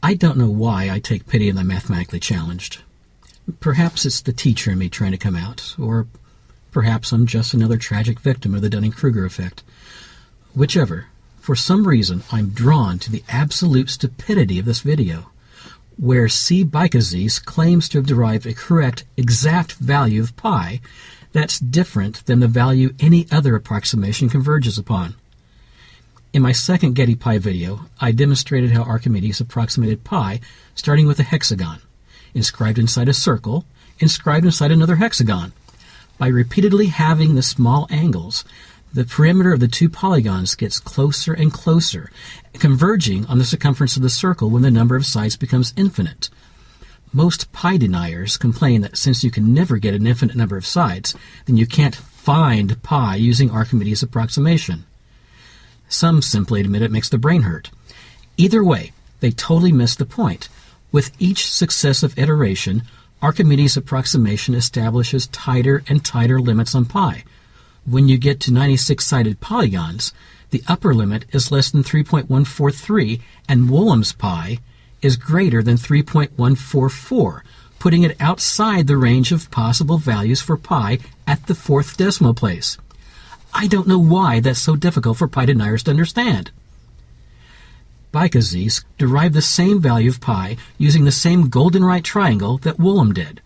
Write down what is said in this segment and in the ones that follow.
I don't know why I take pity on the mathematically challenged. Perhaps it's the teacher in me trying to come out, or perhaps I'm just another tragic victim of the Dunning-Kruger effect. Whichever, for some reason I'm drawn to the absolute stupidity of this video, where C. Baikouzis claims to have derived a correct, exact value of pi that's different than the value any other approximation converges upon. In my second Getty pi video, I demonstrated how Archimedes approximated pi starting with a hexagon, inscribed inside a circle, inscribed inside another hexagon. By repeatedly halving the small angles, the perimeter of the two polygons gets closer and closer, converging on the circumference of the circle when the number of sides becomes infinite. Most pi deniers complain that since you can never get an infinite number of sides, then you can't find pi using Archimedes' approximation. Some simply admit it makes the brain hurt. Either way, they totally miss the point. With each successive iteration, Archimedes' approximation establishes tighter and tighter limits on pi. When you get to 96-sided polygons, the upper limit is less than 3.143, and Woolam's pi is greater than 3.144, putting it outside the range of possible values for pi at the fourth decimal place. I don't know why that's so difficult for pi deniers to understand. Baikouzis derived the same value of pi using the same golden right triangle that Woolam did.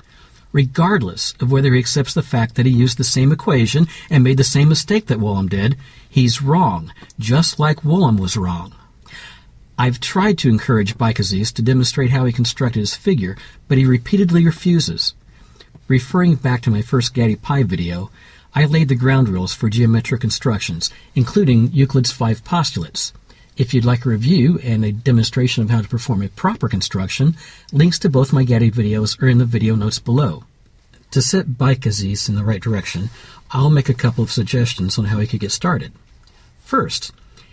Regardless of whether he accepts the fact that he used the same equation and made the same mistake that Woolam did, he's wrong, just like Woolam was wrong. I've tried to encourage Baikouzis to demonstrate how he constructed his figure, but he repeatedly refuses. Referring back to my first Getty pi video, I laid the ground rules for geometric constructions, including Euclid's 5 postulates. If you'd like a review and a demonstration of how to perform a proper construction, links to both my Getty videos are in the video notes below. To set Baikouzis in the right direction, I'll make a couple of suggestions on how he could get started. First,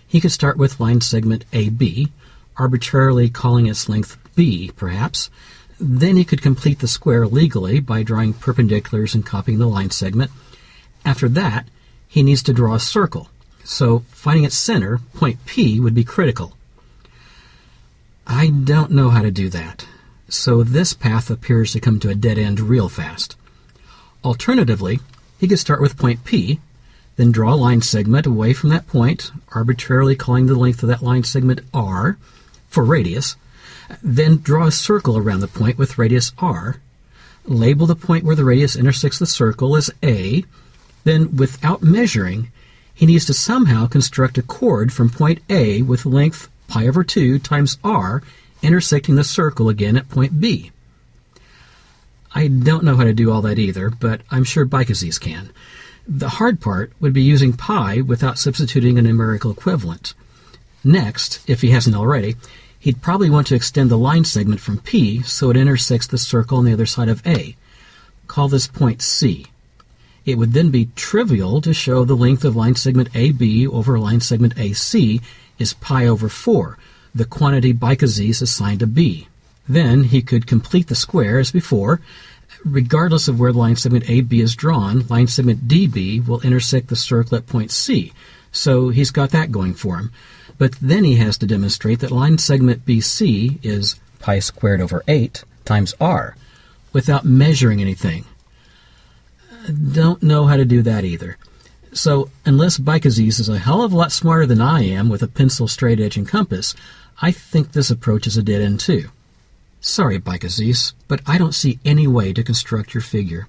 he could start with line segment AB, arbitrarily calling its length B, perhaps. Then he could complete the square legally by drawing perpendiculars and copying the line segment. After that, he needs to draw a circle. So finding its center, point P, would be critical. I don't know how to do that, so this path appears to come to a dead end real fast. Alternatively, he could start with point P, then draw a line segment away from that point, arbitrarily calling the length of that line segment R for radius, then draw a circle around the point with radius R, label the point where the radius intersects the circle as A, then without measuring, he needs to somehow construct a chord from point A with length pi over 2 times r intersecting the circle again at point B. I don't know how to do all that either, but I'm sure Baikouzis can. The hard part would be using pi without substituting a numerical equivalent. Next, if he hasn't already, he'd probably want to extend the line segment from P so it intersects the circle on the other side of A. Call this point C. It would then be trivial to show the length of line segment AB over line segment AC is pi over 4, the quantity Baikouzis assigned to B. Then he could complete the square as before. Regardless of where line segment AB is drawn, line segment DB will intersect the circle at point C, so he's got that going for him. But then he has to demonstrate that line segment BC is pi squared over 8 times r, without measuring anything. Don't know how to do that either. So, unless Baikouzis is a hell of a lot smarter than I am with a pencil, straight edge, and compass, I think this approach is a dead end too. Sorry, Baikouzis, but I don't see any way to construct your figure.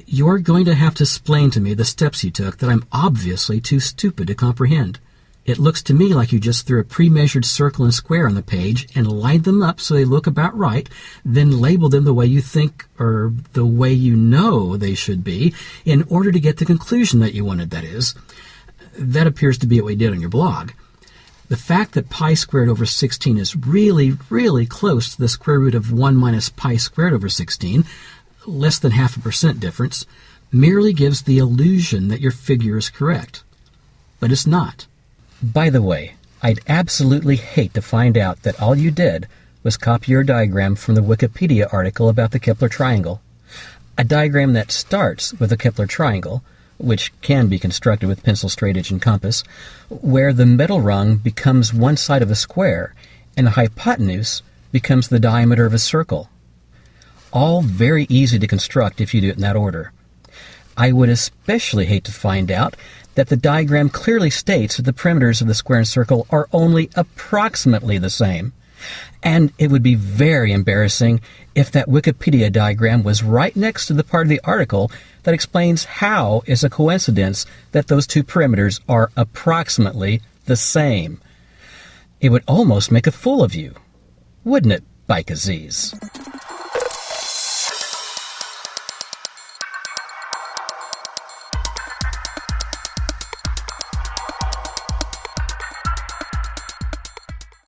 You're going to have to explain to me the steps you took that I'm obviously too stupid to comprehend. It looks to me like you just threw a pre-measured circle and square on the page and lined them up so they look about right, then labeled them the way you think, or the way you know they should be, in order to get the conclusion that you wanted, that is. That appears to be what you did on your blog. The fact that pi squared over 16 is really, really close to the square root of 1 minus pi squared over 16, less than 0.5% difference, merely gives the illusion that your figure is correct. But it's not. By the way, I'd absolutely hate to find out that all you did was copy your diagram from the Wikipedia article about the Kepler triangle. A diagram that starts with a Kepler triangle, which can be constructed with pencil, straight edge, and compass, where the middle rung becomes one side of a square, and the hypotenuse becomes the diameter of a circle. All very easy to construct if you do it in that order. I would especially hate to find out that the diagram clearly states that the perimeters of the square and circle are only approximately the same. And it would be very embarrassing if that Wikipedia diagram was right next to the part of the article that explains how it's a coincidence that those two perimeters are approximately the same. It would almost make a fool of you, wouldn't it, Baikouzis?